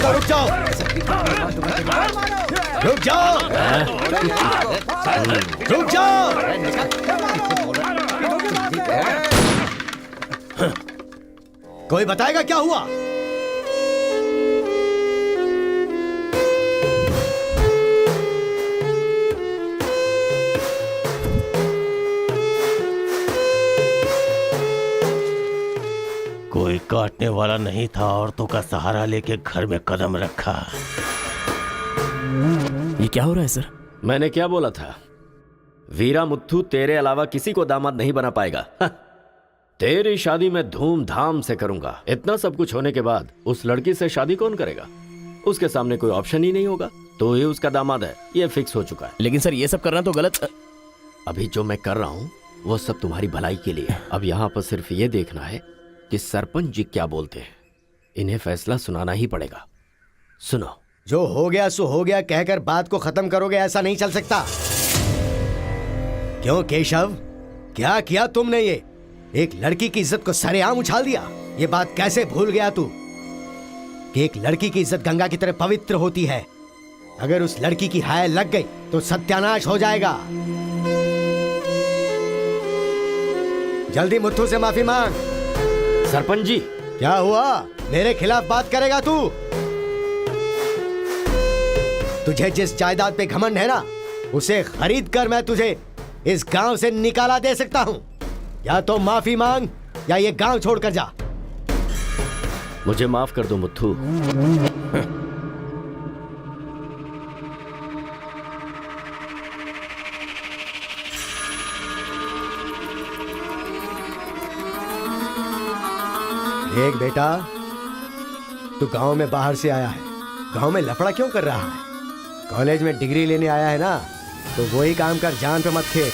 देखो, रुक जाओ, रुक जाओ, रुक जाओ। कोई बताएगा क्या हुआ? कोई काटने वाला नहीं था, औरतों का सहारा लेके घर में कदम रखा। ये क्या हो रहा है सर? मैंने क्या बोला था? वीरा मुत्थू तेरे अलावा किसी को दामाद नहीं बना पाएगा। तेरी शादी मैं धूमधाम से करूंगा। इतना सब कुछ होने के बाद उस लड़की से शादी कौन करेगा? उसके सामने कोई ऑप्शन ही नहीं होगा। तो ये उसका दामाद है, ये फिक्स हो चुका है। लेकिन सर ये सब करना तो गलत। अभी जो मैं कर रहा हूँ वो सब तुम्हारी भलाई के लिए। अब यहाँ पर सिर्फ ये देखना है कि सरपंच जी क्या बोलते हैं। इन्हें फैसला सुनाना ही पड़ेगा। सुनो। जो हो गया सो हो गया कहकर बात को खत्म करोगे, ऐसा नहीं चल सकता। क्यों केशव, क्या किया तुमने? ये एक लड़की की इज्जत को सरेआम उछाल दिया। ये बात कैसे भूल गया तू कि एक लड़की की इज्जत गंगा की तरह पवित्र होती है। अगर उस लड़की की हाय लग गई तो सत्यानाश हो जाएगा। जल्दी मुत्थू से माफी मांग। सरपंच जी। क्या हुआ? मेरे खिलाफ बात करेगा तू? तुझे जिस जायदाद पे घमंड है ना, उसे खरीद कर मैं तुझे इस गांव से निकाला दे सकता हूं। या तो माफी मांग या ये गांव छोड़कर जा। मुझे माफ कर दो मुत्थू। देख बेटा, तू गांव में बाहर से आया है, गांव में लफड़ा क्यों कर रहा है? कॉलेज में डिग्री लेने आया है ना, तो वही काम कर, जान पे मत खेल।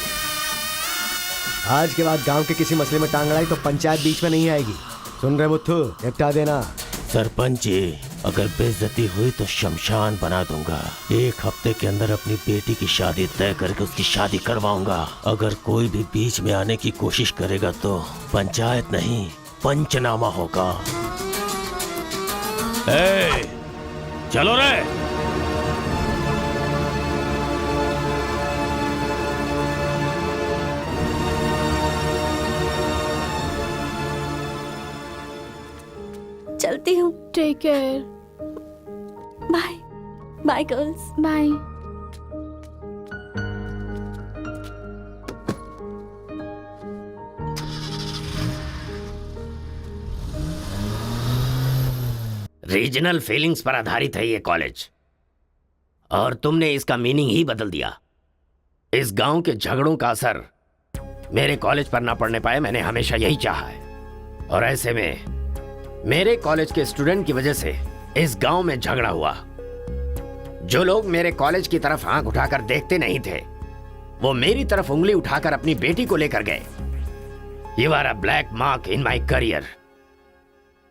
आज के बाद गांव के किसी मसले में टांग अड़ाई तो पंचायत बीच में नहीं आएगी। सुन रहे मुत्थू, निपटा देना। सरपंच जी, अगर बेइज्जती हुई तो शमशान बना दूंगा। एक हफ्ते के अंदर अपनी बेटी की शादी तय करके उसकी शादी करवाऊंगा। अगर कोई भी बीच में आने की कोशिश करेगा तो पंचायत नहीं, पंचनामा होगा। चलो रे। चलती हूँ। Take care. Bye bye girls. Bye. Regional feelings पर आधारित है ये कॉलेज, और तुमने इसका मीनिंग ही बदल दिया। इस गांव के झगड़ों का असर मेरे कॉलेज पर ना पड़ने पाए, मैंने हमेशा यही चाहा है। और ऐसे में मेरे कॉलेज के स्टूडेंट की वजह से इस गांव में झगड़ा हुआ। जो लोग मेरे कॉलेज की तरफ आंख उठाकर देखते नहीं थे, वो मेरी तरफ उंगली उठाकर अपनी बेटी को लेकर गए। You are a black mark in my career.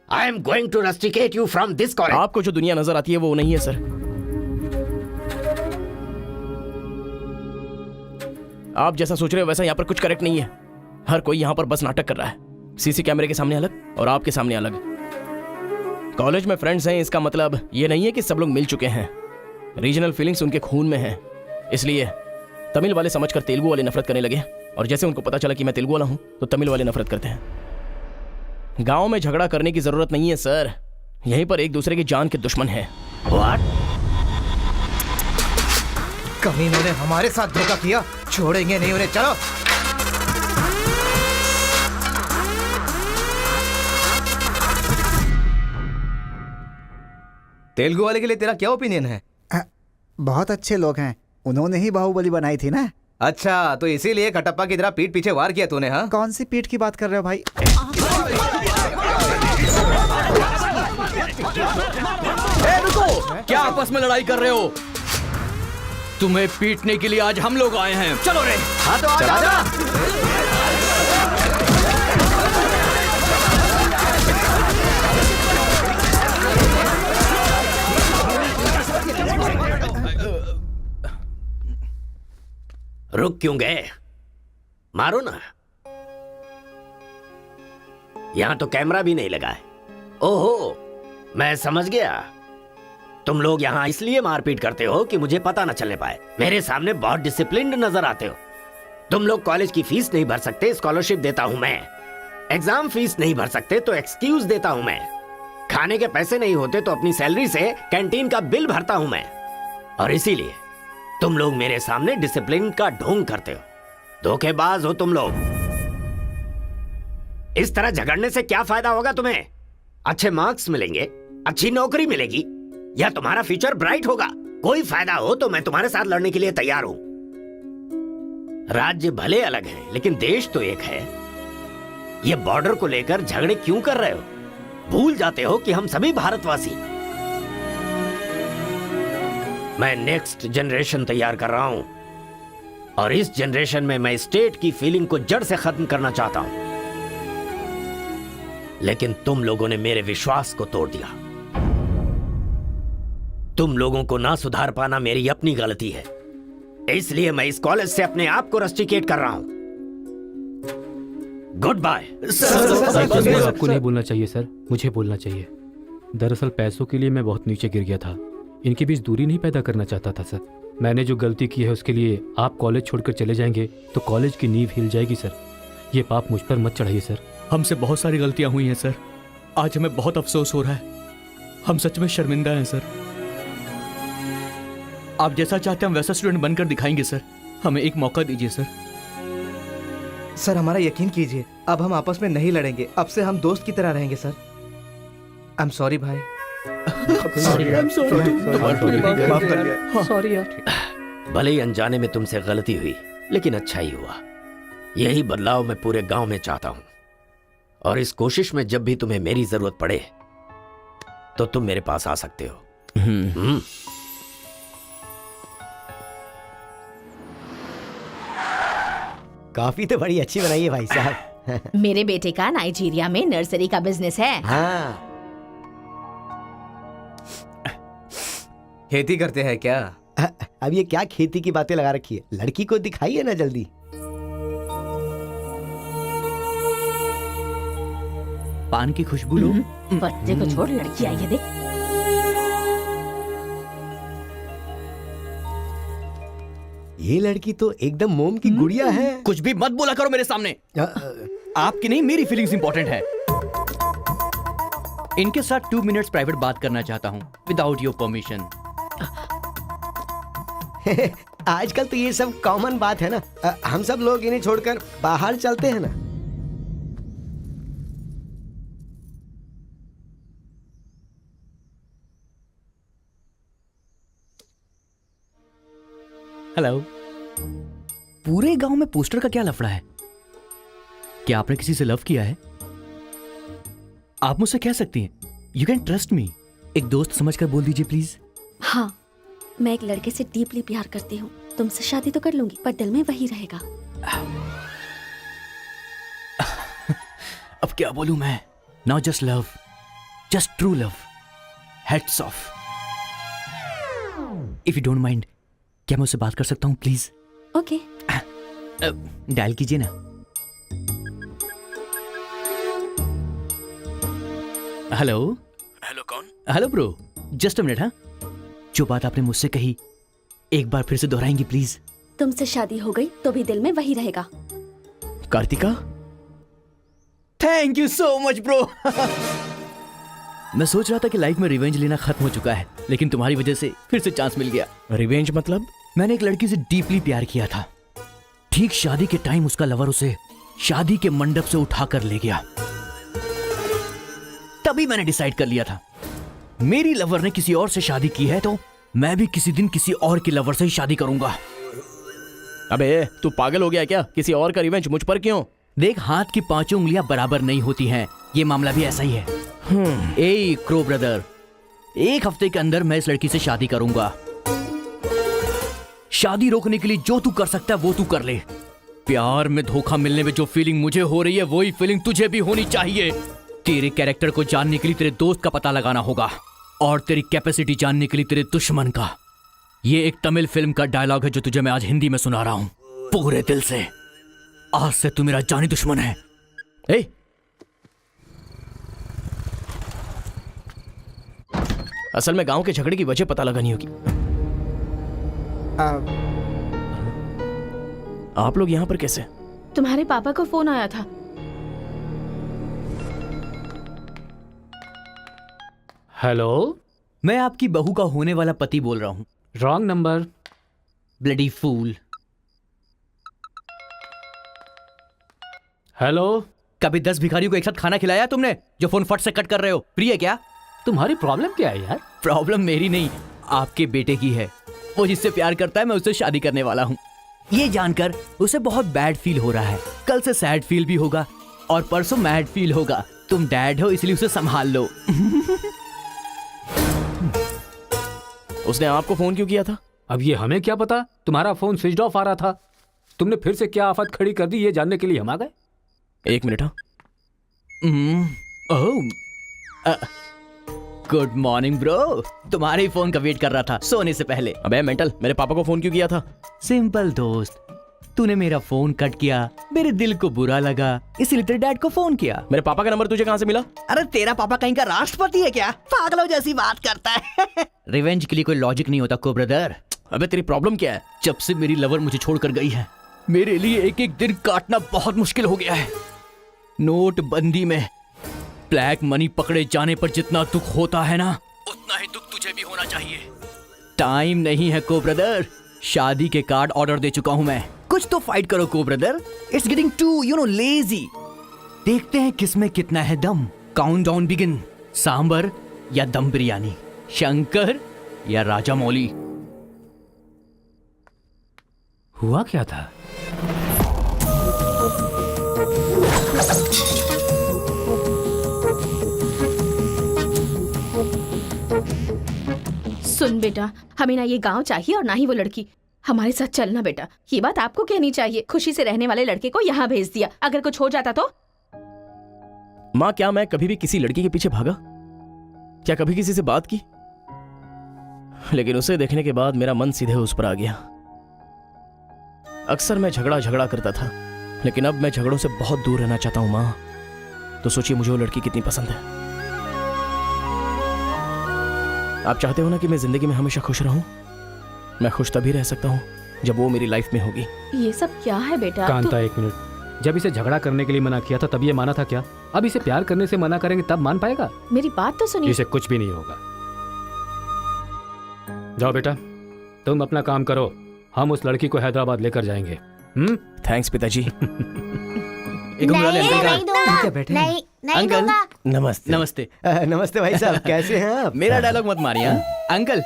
I am going to rusticate you from this college. आपको जो दुनिया नजर आती है वो नहीं है सर। आप जैसा सोच रहे हो वैसा यहाँ पर कुछ करेक्ट नहीं है। हर कोई यहाँ पर बस नाटक कर रहा है। सीसी कैमरे के सामने अलग और आपके सामने अलग। कॉलेज में फ्रेंड्स हैं, इसका मतलब ये नहीं है कि सब लोग मिल चुके हैं। रीजनल फीलिंग्स उनके खून में हैं, इसलिए तमिल वाले समझकर तेलुगु वाले नफरत करने लगे, और जैसे उनको पता चला कि मैं तेलुगु वाला हूं तो तमिल वाले नफरत करते हैं। गांव में झगड़ा करने की जरूरत नहीं है सर, यहीं पर एक दूसरे की जान के दुश्मन है। What? कमीनों ने हमारे साथ धोखा किया, छोड़ेंगे नहीं उन्हें। चलो। तेलुगु वाले के लिए तेरा क्या ओपिनियन है? बहुत अच्छे लोग हैं, उन्होंने ही बाहुबली बनाई थी ना। अच्छा, तो इसीलिए कटप्पा की तरह पीठ पीछे वार किया तूने? हाँ, कौन सी पीठ की बात कर रहे हो भाई? रुको, क्या आपस में लड़ाई कर रहे हो? तुम्हें पीटने के लिए आज हम लोग आए हैं। चलो रे। हाँ तो आजा। रुक क्यों गए? मारो ना। यहां तो कैमरा भी नहीं लगा है। ओहो, मैं समझ गया। तुम लोग यहाँ इसलिए मारपीट करते हो कि मुझे पता न चलने पाए। मेरे सामने बहुत डिसिप्लिन्ड नजर आते हो। तुम लोग कॉलेज की फीस नहीं भर सकते, स्कॉलरशिप देता हूँ मैं। एग्जाम फीस नहीं भर सकते तो एक्सक्यूज देता हूँ मैं। खाने के पैसे नहीं होते तो अपनी सैलरी से कैंटीन का बिल भरता हूँ मैं। और इसीलिए तुम लोग मेरे सामने डिसिप्लिन का ढोंग करते हो। धोखेबाज हो तुम लोग। इस तरह झगड़ने से क्या फायदा होगा तुम्हें? अच्छे मार्क्स मिलेंगे, अच्छी नौकरी मिलेगी, या तुम्हारा फ्यूचर ब्राइट होगा। कोई फायदा हो तो मैं तुम्हारे साथ लड़ने के लिए तैयार हूं। राज्य भले अलग है लेकिन देश तो एक है। ये बॉर्डर को लेकर झगड़े क्यों कर रहे हो? भूल जाते हो कि हम सभी भारतवासी। मैं नेक्स्ट जनरेशन तैयार कर रहा हूं और इस जनरेशन में मैं स्टेट की फीलिंग को जड़ से खत्म करना चाहता हूं। लेकिन तुम लोगों ने मेरे विश्वास को तोड़ दिया। तुम लोगों को ना सुधार पाना मेरी अपनी गलती है, इसलिए मैं इस कॉलेज से अपने आप को रस्टिकेट कर रहा हूं। Goodbye. आपको नहीं बोलना चाहिए सर, मुझे बोलना चाहिए। दरअसल पैसों के लिए मैं बहुत नीचे गिर गया था। इनके बीच दूरी नहीं पैदा करना चाहता था सर। मैंने जो गलती की है उसके लिए आप कॉलेज छोड़कर चले जाएंगे तो कॉलेज की नींव हिल जाएगी सर। ये पाप मुझ पर मत चढ़ाइए सर। हमसे बहुत सारी गलतियां हुई हैं सर। आज हमें बहुत अफसोस हो रहा है। हम सच में शर्मिंदा हैं सर। आप जैसा चाहते हैं हम वैसा स्टूडेंट बनकर दिखाएंगे सर। हमें एक मौका दीजिए सर। सर हमारा यकीन कीजिए, अब हम आपस में नहीं लड़ेंगे। अब से हम दोस्त की तरह रहेंगे सर। आई एम सॉरी भाई। सॉरी यार। भले ही अनजाने में तुमसे गलती हुई लेकिन अच्छा ही हुआ। यही बदलाव मैं पूरे गांव में चाहता हूं और इस कोशिश में जब भी तुम्हें मेरी जरूरत पड़े तो तुम मेरे पास आ सकते हो। कॉफी तो बड़ी अच्छी बनाई है भाई साहब। मेरे बेटे का नाइजीरिया में नर्सरी का बिजनेस है। हाँ। खेती करते हैं क्या? अब ये क्या खेती की बातें लगा रखी है? लड़की को दिखाइए ना जल्दी। पान की खुशबू लो। बच्चे को छोड़, लड़की आई है देख। ये लड़की तो एकदम मोम की गुड़िया है। कुछ भी मत बोला करो मेरे सामने। आपकी नहीं मेरी फीलिंग्स इंपॉर्टेंट है। इनके साथ 2 मिनट्स प्राइवेट बात करना चाहता हूँ विदाउट योर परमिशन। आजकल तो ये सब कॉमन बात है ना। हम सब लोग इन्हें छोड़कर बाहर चलते हैं ना। हेलो। पूरे गांव में पोस्टर का क्या लफड़ा है? क्या आपने किसी से लव किया है? आप मुझसे कह सकती हैं, यू कैन ट्रस्ट मी। एक दोस्त समझकर बोल दीजिए प्लीज। हाँ, मैं एक लड़के से डीपली प्यार करती हूँ। तुमसे शादी तो कर लूंगी पर दिल में वही रहेगा। अब क्या बोलूं मैं? Not just love, just true love. Heads of. If you don't mind, क्या मैं उससे बात कर सकता हूँ प्लीज? ओके। डायल कीजिए ना। हेलो। हेलो, कौन? Hello bro, just a minute. हाँ, जो बात आपने मुझसे कही एक बार फिर से दोहराएंगी प्लीज? तुमसे शादी हो गई तो भी दिल में वही रहेगा। Kartika, thank you so much bro. मैं सोच रहा था कि लाइफ में रिवेंज लेना खत्म हो चुका है, लेकिन तुम्हारी वजह से फिर से चांस मिल गया। रिवेंज मतलब? मैंने एक लड़की से डीपली प्यार किया था। ठीक शादी के टाइम उसका लवर उसे शादी के मंडप से उठाकर ले गया। तभी मैंने डिसाइड कर लिया था, मेरी लवर ने किसी और से शादी की है तो मैं भी किसी दिन किसी और की लवर से ही शादी करूंगा। अबे तू पागल हो गया क्या? किसी और का रिवेंज मुझ पर क्यों? देख, हाथ की 5 उंगलियां बराबर नहीं होती हैं। ये मामला भी ऐसा ही है। ए क्रो ब्रदर, 1 हफ्ते के अंदर मैं इस लड़की से शादी करूंगा। शादी रोकने के लिए जो तू कर सकता है वो तू कर ले। प्यार में धोखा मिलने में जो फीलिंग मुझे हो रही है वही फीलिंग तुझे भी होनी चाहिए। तेरे कैरेक्टर को जानने के लिए तेरे दोस्त का पता लगाना होगा और तेरी कैपेसिटी जानने के लिए तेरे दुश्मन का। ये एक तमिल फिल्म का डायलॉग है जो तुझे मैं आज हिंदी में सुना रहा हूं पूरे दिल से। आज से तू मेरा जानी दुश्मन है। असल में गांव के झगड़े की वजह पता लगानी होगी। आप लोग यहाँ पर कैसे? तुम्हारे पापा को फोन आया था। हेलो, मैं आपकी बहू का होने वाला पति बोल रहा हूँ। Wrong number. Bloody fool. Hello, कभी 10 भिखारियों को एक साथ खाना खिलाया तुमने जो फोन फट से कट कर रहे हो? प्रिय क्या? तुम्हारी प्रॉब्लम क्या है यार? प्रॉब्लम मेरी नहीं, आपके बेटे की है। वो जिससे प्यार करता है, मैं उससे शादी करने वाला हूँ। ये जानकर उसे बहुत बैड फील हो रहा है। कल से सैड फील भी होगा और परसों मैड फील होगा। तुम डैड हो इसलिए उसे संभाल लो। उसने आपको फोन क्यों किया था? अब ये हमें क्या पता, तुम्हारा फोन स्विच ऑफ आ रहा था। तुमने फिर से क्या आफत खड़ी कर दी ये जानने के लिए हम आ गए। एक मिनट। हाँ, गुड मॉर्निंग ब्रो। तुम्हारे ही फोन का वेट कर रहा था सोने से पहले। अबे मेंटल, मेरे पापा को फोन क्यों किया था? सिंपल दोस्त, तूने मेरा फोन कट किया, मेरे दिल को बुरा लगा, इसलिए तेरे डैड को फोन किया। मेरे पापा का नंबर तुझे कहाँ से मिला? अरे तेरा पापा कहीं का राष्ट्रपति है क्या? पागलों जैसी बात करता है। रिवेंज के लिए कोई लॉजिक नहीं होता को ब्रदर। अबे तेरी प्रॉब्लम क्या है? जब से मेरी लवर मुझे छोड़कर गई है, मेरे लिए एक एक दिन काटना बहुत मुश्किल हो गया है। नोटबंदी में ब्लैक मनी पकड़े जाने पर जितना दुख होता है ना, उतना ही दुख तुझे भी होना चाहिए। टाइम नहीं है को ब्रदर। शादी के कार्ड ऑर्डर दे चुका हूं मैं। कुछ तो फाइट करो को brother. It's getting too lazy. देखते हैं किसमें कितना है दम। Countdown begin. सांबर या दम बिरयानी, शंकर या राजा मौली। हुआ क्या था? सुन बेटा, हमें ना ये गांव चाहिए और ना ही वो लड़की। हमारे साथ चलना बेटा। ये बात आपको कहनी चाहिए। खुशी से रहने वाले लड़के को यहाँ भेज दिया, अगर कुछ हो जाता तो? माँ, क्या मैं कभी भी किसी लड़की के पीछे भागा? क्या कभी किसी से बात की? लेकिन उसे देखने के बाद मेरा मन सीधे उस पर आ गया। अक्सर मैं झगड़ा करता था, लेकिन अब मैं झगड़ों से बहुत दूर रहना चाहता हूँ माँ। तो सोचिए मुझे वो लड़की कितनी पसंद है। आप चाहते हो ना कि मैं जिंदगी में हमेशा खुश रहूं? मैं खुश तभी रह सकता हूं जब वो मेरी लाइफ में होगी। ये सब क्या है बेटा? कांता, एक मिनट। जब इसे झगड़ा करने के लिए मना किया था तब ये माना था क्या? अब इसे प्यार करने से मना करेंगे तब मान पाएगा? मेरी बात तो सुनिए। इसे कुछ भी नहीं होगा। जाओ बेटा, तुम अपना काम करो। हम उस लड़की को हैदराबाद लेकर जाएंगे। थैंक्स पिताजी। अंकल नमस्ते। नमस्ते। नमस्ते भाई साहब, कैसे हैं आप? मेरा डायलॉग मत मारिए। अंकल,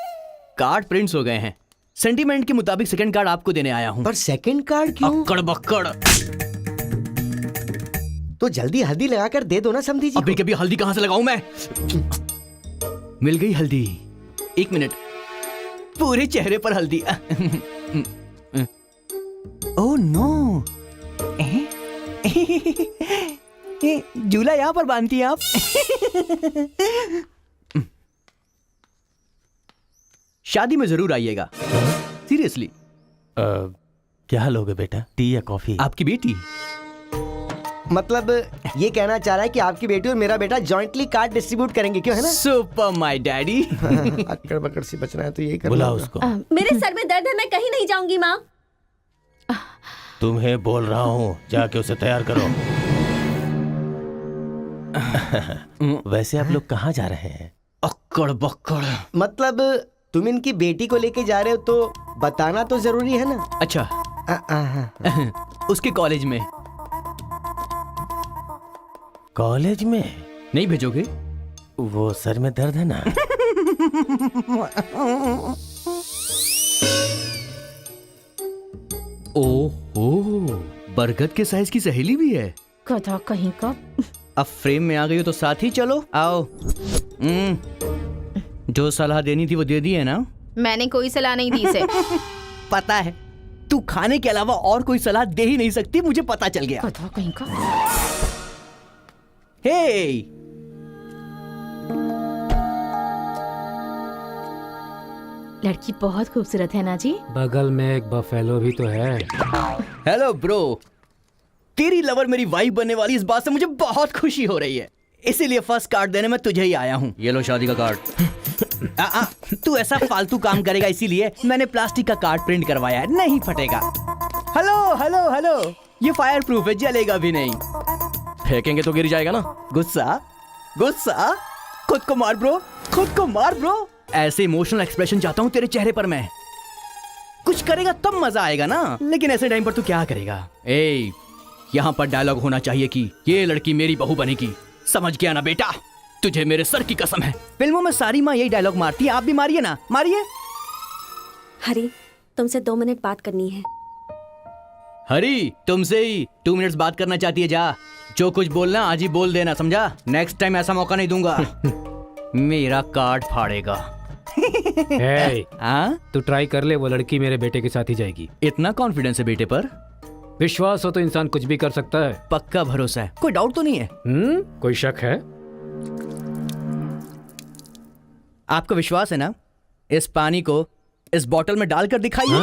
कार्ड प्रिंट्स हो गए हैं। सेंटीमेंट के मुताबिक सेकंड कार्ड आपको देने आया हूँ। पर सेकंड कार्ड क्यों? अक्कड़ बक्कड़। तो जल्दी हल्दी लगाकर दे दो ना समधी जी अभी को। कभी हल्दी कहाँ से लगाऊं मैं? मिल गई हल्दी। एक मिनट, पूरे चेहरे पर हल्दी। ओह नो, झूला यहाँ पर बांधती हैं आप? शादी में जरूर आइएगा, सीरियसली। क्या लोगे बेटा, टी या कॉफी? आपकी बेटी। मतलब ये कहना चाह रहा है कि आपकी बेटी और मेरा बेटा जॉइंटली कार्ड डिस्ट्रीब्यूट करेंगे, क्यों है ना? Super my daddy. अक्कड़ बकड़ से बचना है तो यही करना बुलाओ होगा। उसको। मेरे सर में दर्द है, मैं कहीं नहीं जाऊंगी माँ। तुम्हें बोल रहा हूँ, जाके उसे तैयार करो। वैसे आप लोग कहाँ जा रहे हैं? अक्कड़ बक्कड़। मतलब तुम इनकी बेटी को लेके जा रहे हो तो बताना तो जरूरी है ना? अच्छा, उसके कॉलेज में। कॉलेज में नहीं भेजोगे? वो सर में दर्द है ना। ओहो, बरगद के साइज की सहेली भी है। गधा कहीं का। अब फ्रेम में आ गई हो तो साथ ही चलो। आओ। जो सलाह देनी थी वो दे दी है ना? मैंने कोई सलाह नहीं दी इसे। पता है, तू खाने के अलावा और कोई सलाह दे ही नहीं सकती, मुझे पता चल गया। गधा कहीं का। हे, लड़की बहुत खूबसूरत है ना जी? बगल में एक बफेलो भी तो है। हेलो ब्रो, तेरी लवर मेरी वाइफ बनने वाली इस बात से मुझे बहुत खुशी हो रही है, इसीलिए फर्स्ट कार्ड देने में तुझे ही आया हूँ। ये लो शादी का कार्ड। तू ऐसा फालतू काम करेगा इसीलिए मैंने प्लास्टिक का कार्ड प्रिंट करवाया है, नहीं फटेगा। हेलो हेलो हेलो, ये फायर प्रूफ है, जलेगा भी नहीं। फेंकेंगे तो गिर जाएगा ना। गुस्सा गुस्सा, खुद को मार ब्रो, खुद को मार ब्रो। ऐसे इमोशनल एक्सप्रेशन चाहता हूँ तेरे चेहरे पर मैं। कुछ करेगा तब मजा आएगा ना, लेकिन ऐसे टाइम पर तू क्या करेगा? ए, यहाँ पर डायलॉग होना चाहिए कि ये लड़की मेरी बहू बनेगी, समझ गया ना बेटा? तुझे मेरे सर की कसम है। फिल्मों में सारी माँ यही डायलॉग मारती है, आप भी मारिए ना, मारिए। हरी, तुमसे 2 मिनट बात करनी है। हरी, तुमसे ही 2 मिनट्स बात करना चाहती है? जा, जो कुछ बोलना आज ही बोल देना, समझा? नेक्स्ट टाइम ऐसा मौका नहीं दूंगा। मेरा कार्ड फाड़ेगा। हाँ, तू ट्राई कर ले, वो लड़की मेरे बेटे के साथ ही जाएगी। इतना कॉन्फिडेंस है बेटे पर? विश्वास हो तो इंसान कुछ भी कर सकता है। पक्का भरोसा है, कोई डाउट तो नहीं है? कोई शक है? आपको विश्वास है ना? इस पानी को इस बोतल में डालकर दिखाइए।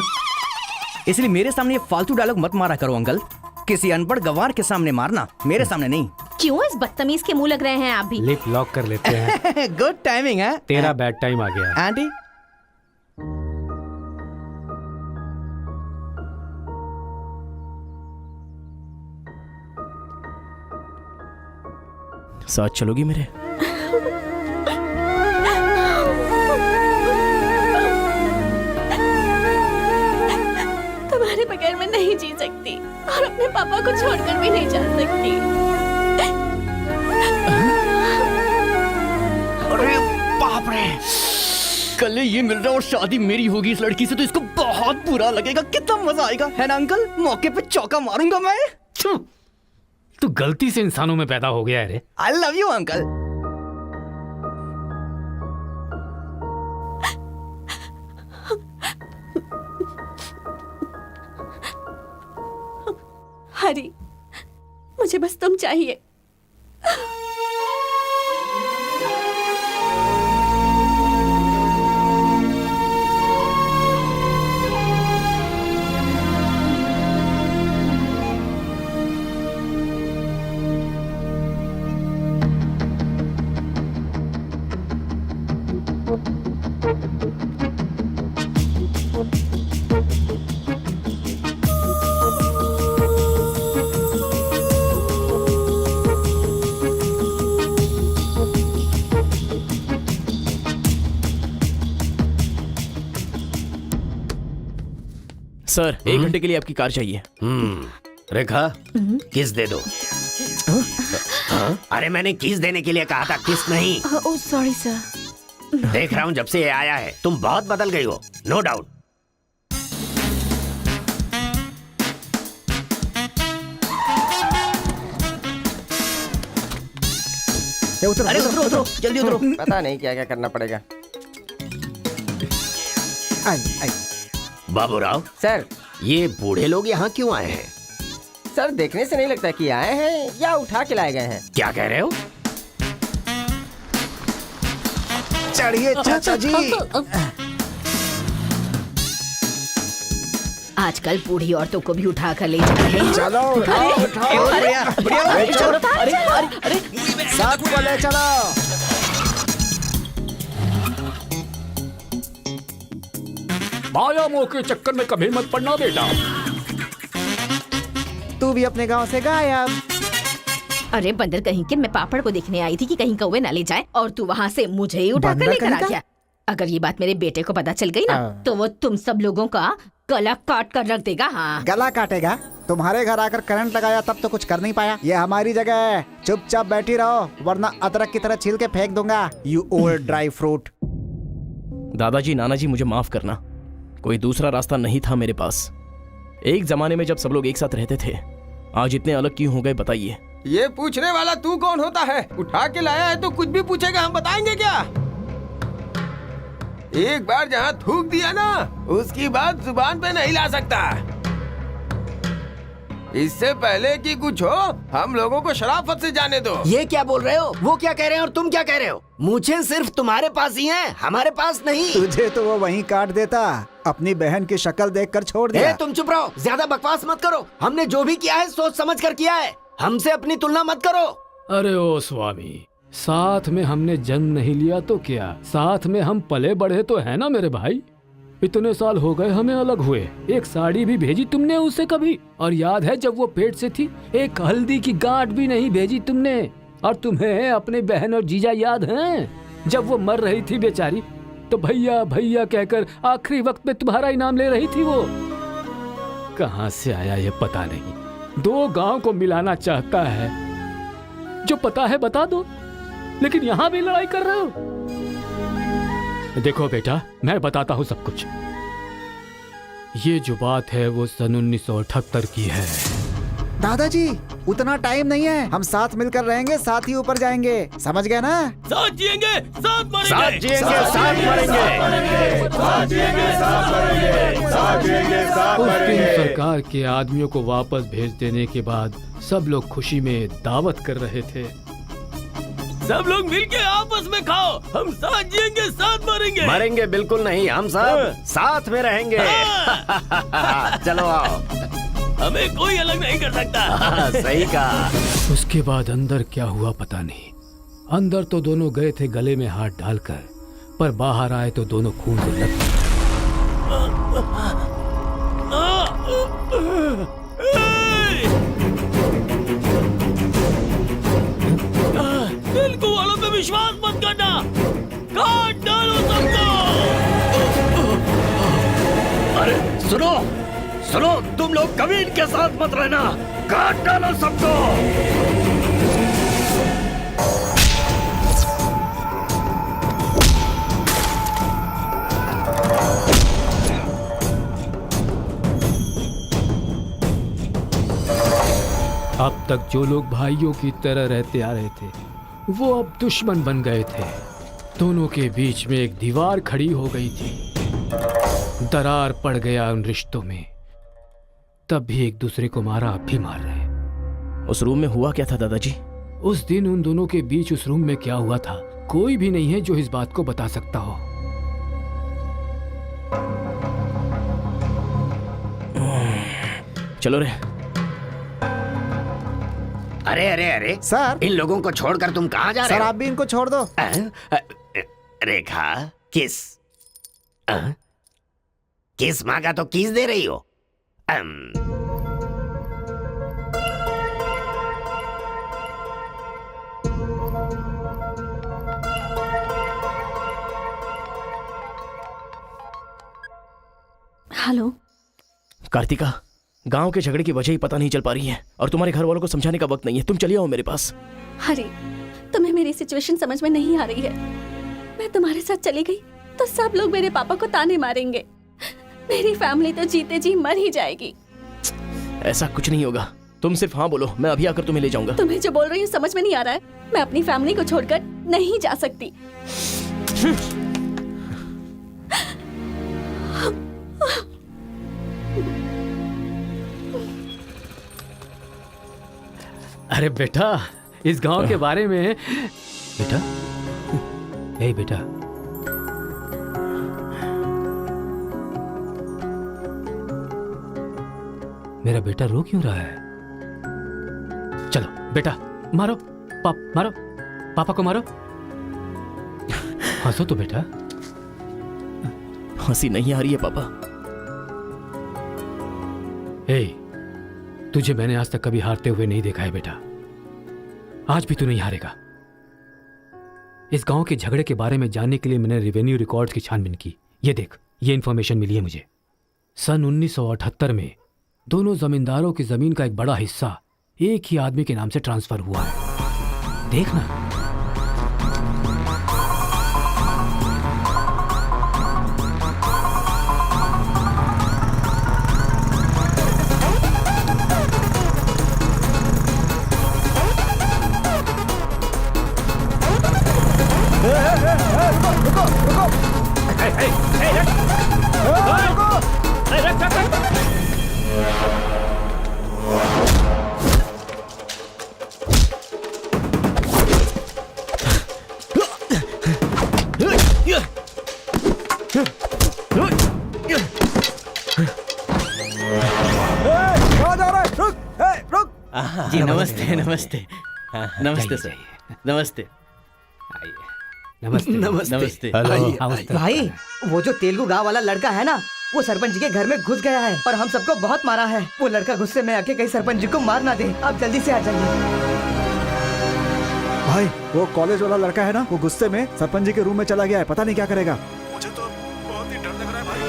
इसलिए मेरे सामने ये फालतू डायलॉग मत मारा करो अंकल, किसी अनपढ़ गंवार के सामने मारना, मेरे सामने नहीं। क्यों इस बदतमीज के मुंह लग रहे हैं आप भी? लिप लॉक कर लेते हैं। गुड टाइमिंग है। तेरा बैड टाइम आ गया है। आंटी, साथ चलोगी मेरे? तुम्हारे बगैर मैं नहीं जी सकती और अपने पापा को छोड़कर भी नहीं जा सकती। अरे बाप रे, कल ये मिल रहा और शादी मेरी होगी इस लड़की से, तो इसको बहुत बुरा लगेगा। कितना मजा आएगा, है ना अंकल? मौके पे चौका मारूंगा मैं। तू गलती से इंसानों में पैदा हो गया है रे। I love you uncle. Hari, मुझे बस तुम चाहिए। सर, 1 घंटे के लिए आपकी कार चाहिए। रेखा, किस दे दो। हाँ? अरे मैंने किस देने के लिए कहा था, किस नहीं। Oh sorry sir. देख रहा हूँ जब से ये आया है तुम बहुत बदल गई हो, नो डाउट। अरे उतरो उतरो, जल्दी उतरो। पता नहीं क्या क्या करना पड़ेगा। बाबूराव सर, ये बूढ़े लोग यहाँ क्यों आए हैं? सर देखने से नहीं लगता कि आए हैं या उठा के लाए गए हैं। क्या कह रहे हो? चढ़िए चाचा जी। आजकल बूढ़ी औरतों को भी उठा कर ले जा रहे हैं। चलो उठाओ उठाओ। अरे साथ को ले चलो। माया मोह के चक्कर में कभी मत पड़ना बेटा। तू भी अपने गांव से गायब। अरे बंदर कहीं के, मैं पापड़ को देखने आई थी कि कहीं कौवे ना ले जाए और तू वहाँ से मुझे ही उठा कर बंदर लेकर आ कहीं गया। अगर ये बात मेरे बेटे को पता चल गई ना तो वो तुम सब लोगों का गला काट कर रख देगा। हाँ, गला काटेगा? तुम्हारे घर आकर करंट लगाया तब तो कुछ कर नहीं पाया। ये हमारी जगह है, चुपचाप बैठी रहो वरना अदरक की तरह छील के फेंक दूंगा। You old dry fruit. दादाजी, नानाजी, मुझे माफ करना, कोई दूसरा रास्ता नहीं था मेरे पास। एक जमाने में जब सब लोग एक साथ रहते थे, आज इतने अलग क्यों हो गए बताइए? ये पूछने वाला तू कौन होता है? उठा के लाया है तो कुछ भी पूछेगा, हम बताएंगे क्या? एक बार जहाँ थूक दिया ना, उसकी बात जुबान पे नहीं ला सकता। इससे पहले कि कुछ हो, हम लोगों को शराफत से जाने दो। ये क्या बोल रहे हो? वो क्या कह रहे हैं और तुम क्या कह रहे हो? मुझे सिर्फ तुम्हारे पास ही है, हमारे पास नहीं। तुझे तो वो वहीं काट देता, अपनी बहन की शक्ल देखकर छोड़ दिया। तुम चुप रहो, ज्यादा बकवास मत करो। हमने जो भी किया है सोच समझ कर किया है, हमसे अपनी तुलना मत करो। अरे ओ स्वामी, साथ में हमने जन्म नहीं लिया तो क्या, साथ में हम पले बढ़े तो है ना मेरे भाई। इतने साल हो गए हमें अलग हुए, एक साड़ी भी भेजी तुमने उसे कभी? और याद है जब वो पेट से थी, एक हल्दी की गांठ भी नहीं भेजी तुमने। और तुम्हें अपने बहन और जीजा याद हैं? जब वो मर रही थी बेचारी, तो भैया भैया कहकर आखिरी वक्त में तुम्हारा इनाम ले रही थी। वो कहां से आया ये पता नहीं, 2 गांव को मिलाना चाहता है। जो पता है बता दो, लेकिन यहां भी लड़ाई कर रहे हो। देखो बेटा, मैं बताता हूं सब कुछ। ये जो बात है वो सन 1978 की है। दादाजी उतना टाइम नहीं है, हम साथ मिलकर रहेंगे, साथ ही ऊपर जाएंगे, समझ गए ना? साथ जिएंगे, साथ मरेंगे, साथ जिएंगे, साथ मरेंगे। उस दिन सरकार के आदमियों को वापस भेज देने के बाद सब लोग खुशी में दावत कर रहे थे। सब लोग मिलके आपस में खाओ, हम साथ जिएंगे, साथ मरेंगे। मरेंगे बिल्कुल नहीं, हम सब साथ में रहेंगे। चलो आओ, हमें कोई अलग नहीं कर सकता। सही कहा। उसके बाद अंदर क्या हुआ पता नहीं। अंदर तो दोनों गए थे गले में हाथ डालकर, पर बाहर आए तो दोनों खून से लथपथ। दिल को वालों पे विश्वास मत करना, काट डालो सबको। अरे सुनो सुनो, तुम लोग कभी इनके साथ मत रहना, काट डालो सबको। अब तक जो लोग भाइयों की तरह रहते आ रहे थे, वो अब दुश्मन बन गए थे। दोनों के बीच में एक दीवार खड़ी हो गई थी। दरार पड़ गया उन रिश्तों में। तब भी एक दूसरे को मारा, अब भी मार रहे। उस रूम में हुआ क्या था दादाजी? उस दिन उन दोनों के बीच उस रूम में क्या हुआ था, कोई भी नहीं है जो इस बात को बता सकता हो। चलो रे। अरे अरे अरे सर, इन लोगों को छोड़कर तुम कहाँ जा रहे सर हो? आप भी इनको छोड़ दो। रेखा, किस किस मांगा तो किस दे रही हो? हेलो। कार्तिका, गांव के झगड़े की वजह ही पता नहीं चल पा रही है, और तुम्हारे घर वालों को समझाने का वक्त नहीं है। तुम चलिए आओ मेरे पास। अरे तुम्हें मेरी सिचुएशन समझ में नहीं आ रही है। मैं तुम्हारे साथ चली गई तो सब लोग मेरे पापा को ताने मारेंगे। मेरी फैमिली तो जीते जी मर ही जाएगी। ऐसा कुछ नहीं होगा, तुम सिर्फ हाँ बोलो, मैं अभी आकर तुम्हें ले जाऊंगा। तुम्हें जो बोल रही हूँ समझ में नहीं आ रहा है। मैं अपनी फैमिली को छोड़कर नहीं जा सकती। अरे बेटा, इस गांव के बारे में। बेटा, ए बेटा, मेरा बेटा रो क्यों रहा है? चलो बेटा, मारो मारो, पापा को मारो। हंसो तो बेटा। हंसी नहीं आ रही है पापा। ए, तुझे मैंने आज तक कभी हारते हुए नहीं देखा है बेटा। आज भी तू नहीं हारेगा। इस गांव के झगड़े के बारे में जानने के लिए मैंने रेवेन्यू रिकॉर्ड्स की छानबीन की। ये देख, ये इंफॉर्मेशन मिली है मुझे। सन 1978 में दोनों जमींदारों की जमीन का एक बड़ा हिस्सा एक ही आदमी के नाम से ट्रांसफर हुआ है। देखना। जी नमस्ते नमस्ते नमस्ते सर, नमस्ते। नमस्ते नमस्ते। भाई वो जो तेलुगु गांव वाला लड़का है ना, वो सरपंच जी के घर में घुस गया है और हम सबको बहुत मारा है। वो लड़का गुस्से में आके कहीं सरपंच जी को मार ना दे। आप जल्दी से आ जाइए। भाई वो कॉलेज वाला लड़का है ना, वो गुस्से में सरपंच जी के रूम में चला गया है, पता नहीं क्या करेगा। मुझे तो बहुत ही डर लग रहा है भाई।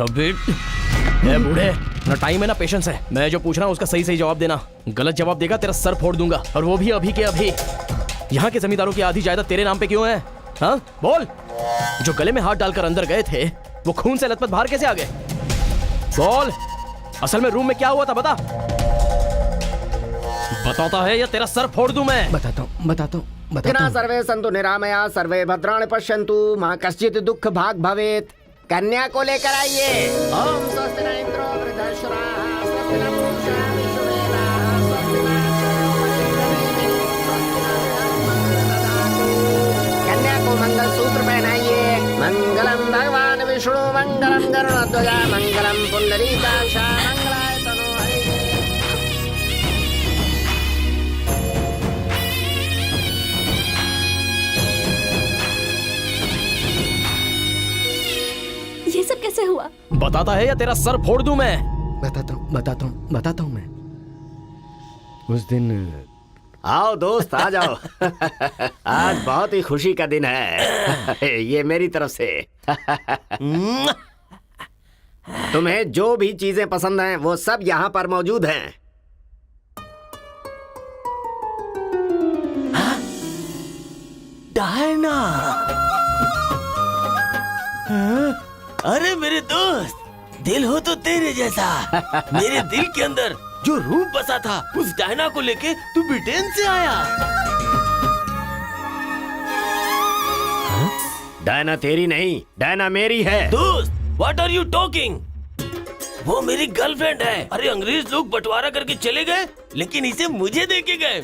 अबे ए बूढ़े, ना टाइम है ना पेशेंस है। मैं जो पूछ रहा हूँ उसका सही सही जवाब देना। गलत जवाब देगा तेरा सर फोड़ दूंगा, और वो भी अभी के अभी। यहाँ के जमींदारों की आधी जायदाद तेरे नाम पे क्यों है? हाँ बोल। जो गले में हाथ डालकर अंदर गए थे वो खून से लथपथ बाहर कैसे आ गए? बोल, असल में रूम में क्या हुआ था बता। बताता है या तेरा सर फोड़ दूं मैं? बताता हूँ। सर्वे संतु निरामया सर्वे भद्राणि पश्यन्तु मां कश्चित् दुःख भाग भवेत्। कन्या को लेकर आइए। ओम स्वस्ति न इंद्रो वृद्धश्रवाः स्वस्ति न पूषा विश्ववेदाः स्वस्ति न कन्या को मंगल सूत्र पहनाइए। मंगलम भगवान विष्णु मंगलम गरुड़ध्वजा मंगलम पुंडरीकाक्षा मंगलाय तनो हरिः। ये सब कैसे हुआ? बताता है या तेरा सर फोड़ दूं मैं? बताता हूँ मैं। उस दिन आओ दोस्त आ जाओ। आज बहुत ही खुशी का दिन है। ये मेरी तरफ से। तुम्हें जो भी चीजें पसंद हैं वो सब यहाँ पर मौजूद हैं। डायना, अरे मेरे दोस्त, दिल हो तो तेरे जैसा। मेरे दिल के अंदर जो रूप बसा था, उस डायना को लेके तू ब्रिटेन से आया। डायना तेरी नहीं, डायना मेरी है। दोस्त, व्हाट आर यू टॉकिंग? वो मेरी गर्लफ्रेंड है। अरे अंग्रेज लोग बंटवारा करके चले गए, लेकिन इसे मुझे देके गए।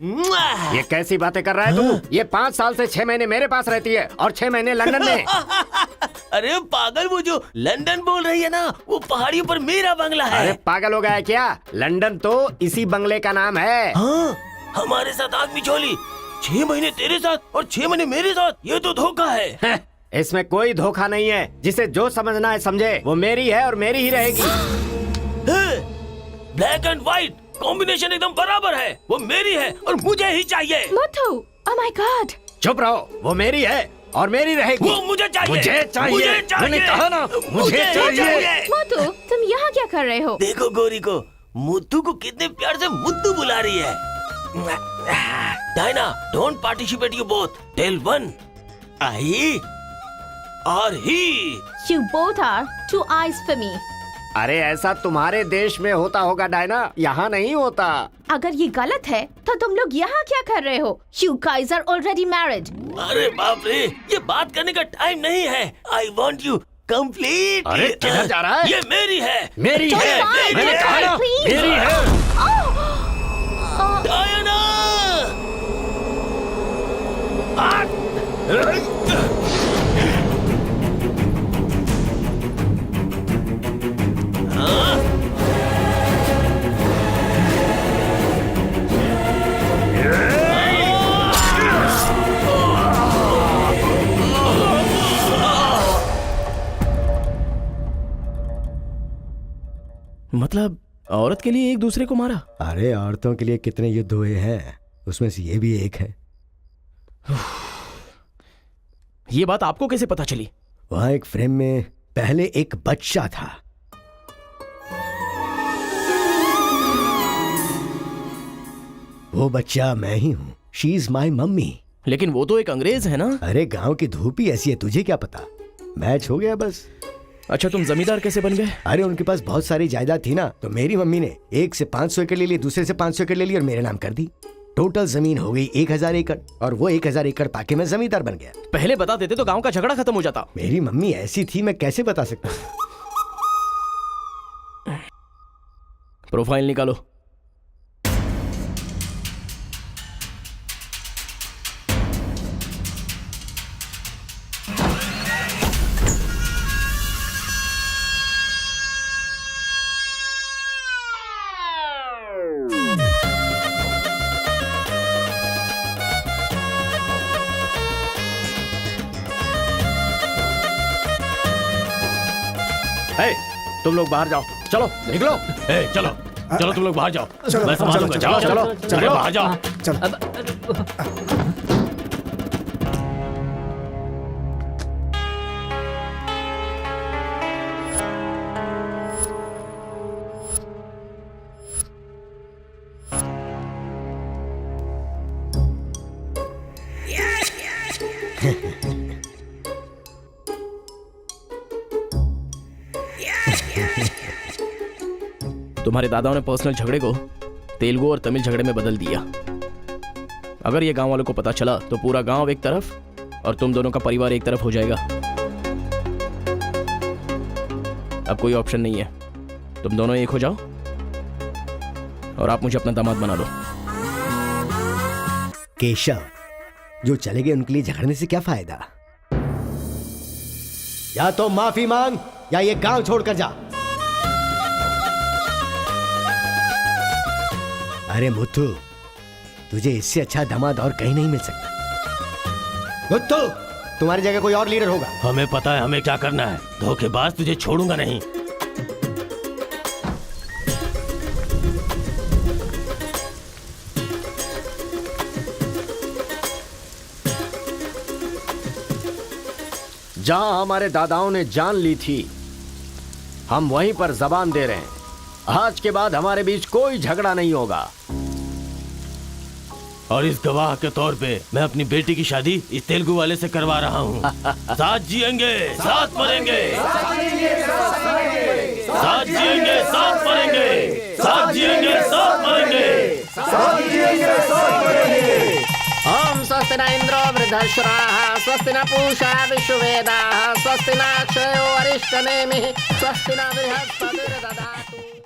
ये कैसी बातें कर रहा है तू? ये 5 साल से 6 महीने मेरे पास रहती है और 6 महीने लंदन में। अरे पागल, वो जो लंदन बोल रही है ना, वो पहाड़ियों पर मेरा बंगला है। अरे पागल हो गया है क्या? लंदन तो इसी बंगले का नाम है। हाँ, हमारे साथ आग बिछोली। 6 महीने तेरे साथ और 6 महीने मेरे साथ, ये तो धोखा है। इसमें कोई धोखा नहीं है। जिसे जो समझना है समझे। वो मेरी है और मेरी ही रहेगी। ब्लैक एंड व्हाइट कॉम्बिनेशन एकदम बराबर है। वो मेरी है और मुझे ही चाहिए। मोटू, ओह माय गॉड। चुप रहो। वो मेरी है और मेरी रहेगी। वो मुझे चाहिए। मुझे चाहिए। मैंने कहा ना, मुझे चाहिए। मोटू, तुम यहाँ क्या कर रहे हो? देखो गोरी को, मुद्दू को कितने प्यार से मुद्दू बुला रही है। Diana, don't participate you both. Tell one, I और ही। You both are two eyes for me. अरे ऐसा तुम्हारे देश में होता होगा डायना, यहाँ नहीं होता। अगर ये गलत है तो तुम लोग यहाँ क्या कर रहे हो? You guys are already married. अरे बाप रे, ये बात करने का टाइम नहीं है। I want you complete. अरे किधर जा रहा है? ये मेरी है। मेरी Don't है। fight, मैंने don't कहा ना, fight, please. मेरी है। डायना! मतलब औरत के लिए एक दूसरे को मारा? अरे औरतों के लिए कितने युद्ध हुए हैं, उसमें से ये भी एक है। ये बात आपको कैसे पता चली? वहां एक फ्रेम में पहले एक बच्चा था। वो बच्चा मैं ही हूँ। She is my mummy. लेकिन वो तो एक अंग्रेज है ना? अरे गांव की धूप ही ऐसी है, तुझे क्या पता। मैच हो गया बस। अच्छा, तुम जमींदार कैसे बन गए? अरे उनके पास बहुत सारी जायदाद थी ना, तो मेरी मम्मी ने एक से 500 एकड़ ले ली, दूसरे से 500 एकड़ ले ली और मेरे नाम कर दी। टोटल जमीन हो गई 1000 एकड़, और वो 1000 एकड़ पाके मैं जमींदार बन गया। पहले बता देते तो गांव का झगड़ा खत्म हो जाता। मेरी मम्मी ऐसी थी, मैं कैसे बता सकता। प्रोफाइल निकालो। ए, तुम लोग बाहर जाओ, चलो निकलो। ए, चलो चलो तुम लोग बाहर जाओ, चलो, मैं संभालूंगा। चलो, चलो, चलो बाहर जाओ। तुम्हारे दादाओं ने पर्सनल झगड़े को तेलुगु और तमिल झगड़े में बदल दिया। अगर ये गांव वालों को पता चला तो पूरा गांव एक तरफ और तुम दोनों का परिवार एक तरफ हो जाएगा। अब कोई ऑप्शन नहीं है, तुम दोनों एक हो जाओ और आप मुझे अपना दामाद बना लो। केशव, जो चले गए उनके लिए झगड़ने से क्या फायदा? या तो माफी मांग या ये गांव छोड़कर जा। अरे मुथु, तुझे इससे अच्छा दामाद और कहीं नहीं मिल सकता। मुथु, तुम्हारी जगह कोई और लीडर होगा। हमें पता है हमें क्या करना है। धोखेबाज, तुझे छोड़ूंगा नहीं। जहां हमारे दादाओं ने जान ली थी, हम वहीं पर जबान दे रहे हैं। आज के बाद हमारे बीच कोई झगड़ा नहीं होगा। और इस गवाह के तौर पे मैं अपनी बेटी की शादी इस तेलुगु वाले से करवा रहा हूँ। साथ जिएंगे, साथ मरेंगे, साथ जिएंगे, साथ मरेंगे, साथ जिएंगे, साथ मरेंगे। ओम स्वस्ति न इंद्रो वृद्धश्राः स्वस्ति न पूषा विश्ववेदाः स्वस्ति न अक्षयो अरिष्टनेमिः स्वस्ति न बृहस्पतिर्दधातु।